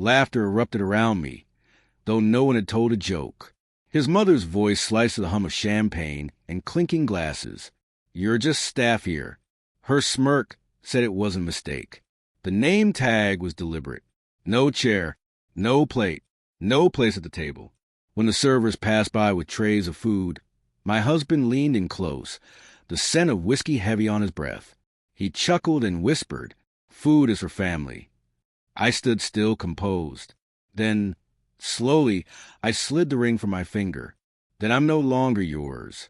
Laughter erupted around me, though no one had told a joke. His mother's voice sliced to the hum of champagne and clinking glasses. "You're just staff here." Her smirk said it wasn't a mistake. The name tag was deliberate. No chair, no plate, no place at the table. When the servers passed by with trays of food, my husband leaned in close, the scent of whiskey heavy on his breath. He chuckled and whispered, "Food is for family." I stood still, composed. Then, slowly, I slid the ring from my finger. "Then I'm no longer yours."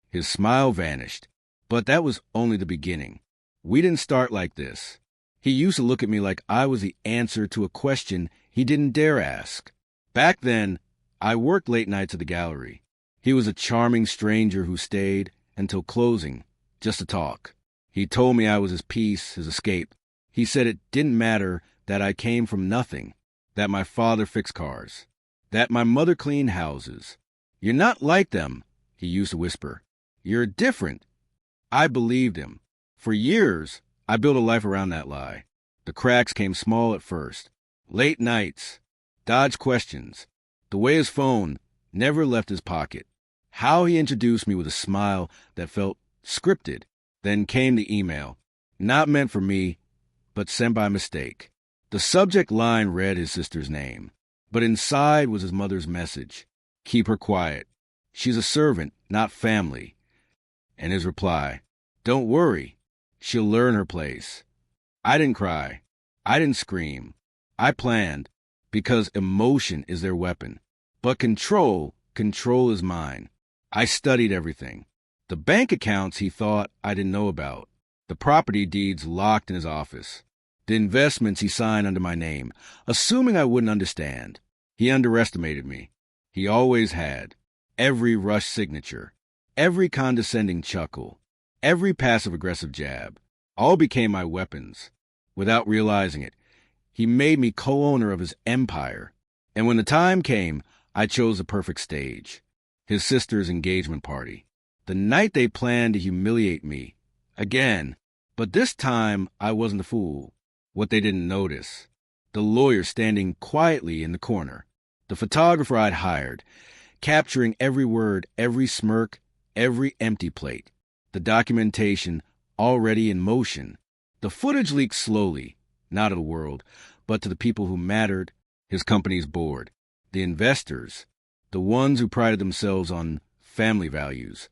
His smile vanished, but that was only the beginning. We didn't start like this. He used to look at me like I was the answer to a question he didn't dare ask. Back then, I worked late nights at the gallery. He was a charming stranger who stayed until closing, just to talk. He told me I was his peace, his escape. He said it didn't matter that I came from nothing, that my father fixed cars, that my mother cleaned houses. "You're not like them," he used to whisper. "You're different." I believed him. For years, I built a life around that lie. The cracks came small at first. Late nights, dodged questions, the way his phone never left his pocket, how he introduced me with a smile that felt scripted. Then came the email, not meant for me, but sent by mistake. The subject line read his sister's name, but inside was his mother's message: "Keep her quiet. She's a servant, not family." And his reply: "Don't worry. She'll learn her place." I didn't cry. I didn't scream. I planned, because emotion is their weapon. But control is mine. I studied everything. The bank accounts he thought I didn't know about. The property deeds locked in his office. The investments he signed under my name, assuming I wouldn't understand. He underestimated me. He always had. Every rushed signature, every condescending chuckle, every passive-aggressive jab, all became my weapons. Without realizing it, he made me co-owner of his empire. And when the time came, I chose the perfect stage. His sister's engagement party. The night they planned to humiliate me. Again. But this time, I wasn't the fool. What they didn't notice: the lawyer standing quietly in the corner, the photographer I'd hired, capturing every word, every smirk, every empty plate, the documentation already in motion. The footage leaked slowly, not to the world, but to the people who mattered: his company's board, the investors, the ones who prided themselves on family values.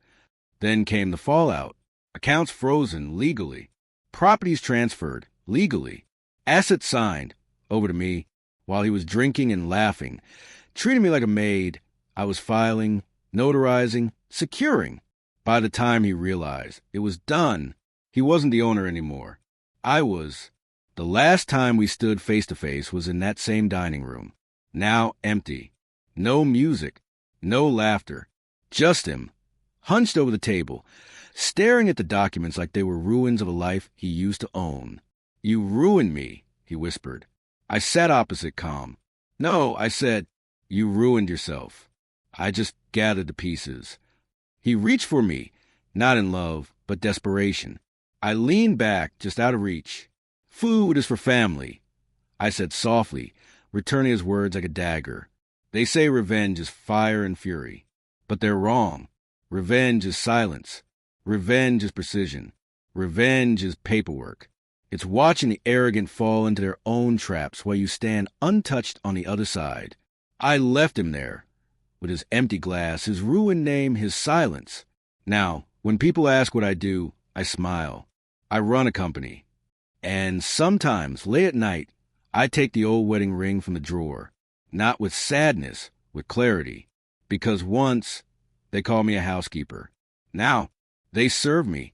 Then came the fallout: accounts frozen legally, properties transferred legally, assets signed over to me while he was drinking and laughing, treating me like a maid. I was filing, notarizing, securing. By the time he realized it was done, he wasn't the owner anymore. I was. The last time we stood face to face was in that same dining room, now empty. No music, no laughter, just him, hunched over the table, staring at the documents like they were ruins of a life he used to own. "You ruined me," he whispered. I sat opposite, calm. "No," I said, "you ruined yourself. I just gathered the pieces." He reached for me, not in love, but desperation. I leaned back, just out of reach. "Food is for family," I said softly, returning his words like a dagger. They say revenge is fire and fury, but they're wrong. Revenge is silence. Revenge is precision. Revenge is paperwork. It's watching the arrogant fall into their own traps while you stand untouched on the other side. I left him there, with his empty glass, his ruined name, his silence. Now, when people ask what I do, I smile. I run a company. And sometimes, late at night, I take the old wedding ring from the drawer, not with sadness, with clarity. Because once, they called me a housekeeper. Now, they serve me.